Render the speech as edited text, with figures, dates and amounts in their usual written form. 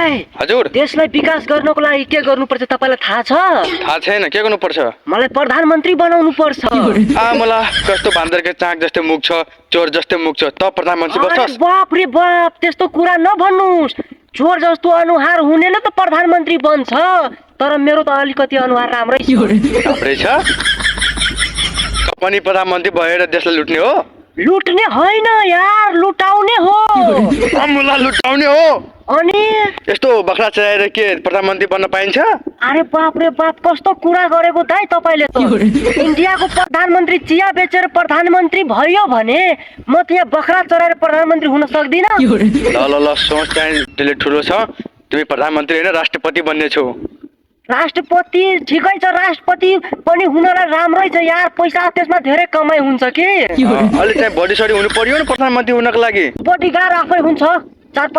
दाइ हजुर देशलाई विकास गर्नको लागि के गर्नुपर्छ तपाईलाई थाहा छ? थाहा छैन के गर्नुपर्छ? मलाई प्रधानमन्त्री बनाउनु पर्छ। मलाई कस्तो बान्दरको चाक जस्तै मुख छ, चोर जस्तै मुख छ, त प्रधानमन्त्री अरे बस्छस्? बाप रे बाप, त्यस्तो कुरा नभन्नुस्। चोर जस्तो अनुहार हुनेले त प्रधानमन्त्री बन्छ, तर मेरो त अलिकति अनुहार राम्रै छ। राम्रै छ? पनि प्रधानमन्त्री भएर देशलाई लुट्ने हो? लुट्ने होइन यार, लुटाउने हो। अमुला लुटाउने हो? अनि यस्तो बखरा चलाएर के प्रधानमन्त्री बन्न पाइन्छ? अरे बाप रे बाप, कस्तो कुरा गरेको दाइ तपाईले त। इन्डियाको प्रधानमन्त्री चिया बेचेर प्रधानमन्त्री भयो भने म त यहाँ बखरा चराएर प्रधानमन्त्री हुन सक्दिन। ल ल ल, सोच चाहिँ त्यसले ठुलो छ। तिमी प्रधानमन्त्री होइन राष्ट्रपति बन्ने छौ। राष्ट्रपति ठिकै छ, राष्ट्रपति पनि हुनलाई राम्रै छ यार, पैसा त्यसमा धेरै कमाइ हुन्छ कि। अलि चाहिँ बडी सडी हुनु पर्यो नि प्रधानमन्त्री हुनको लागि। बडीगार्ड आफै हुन्छ, 4-5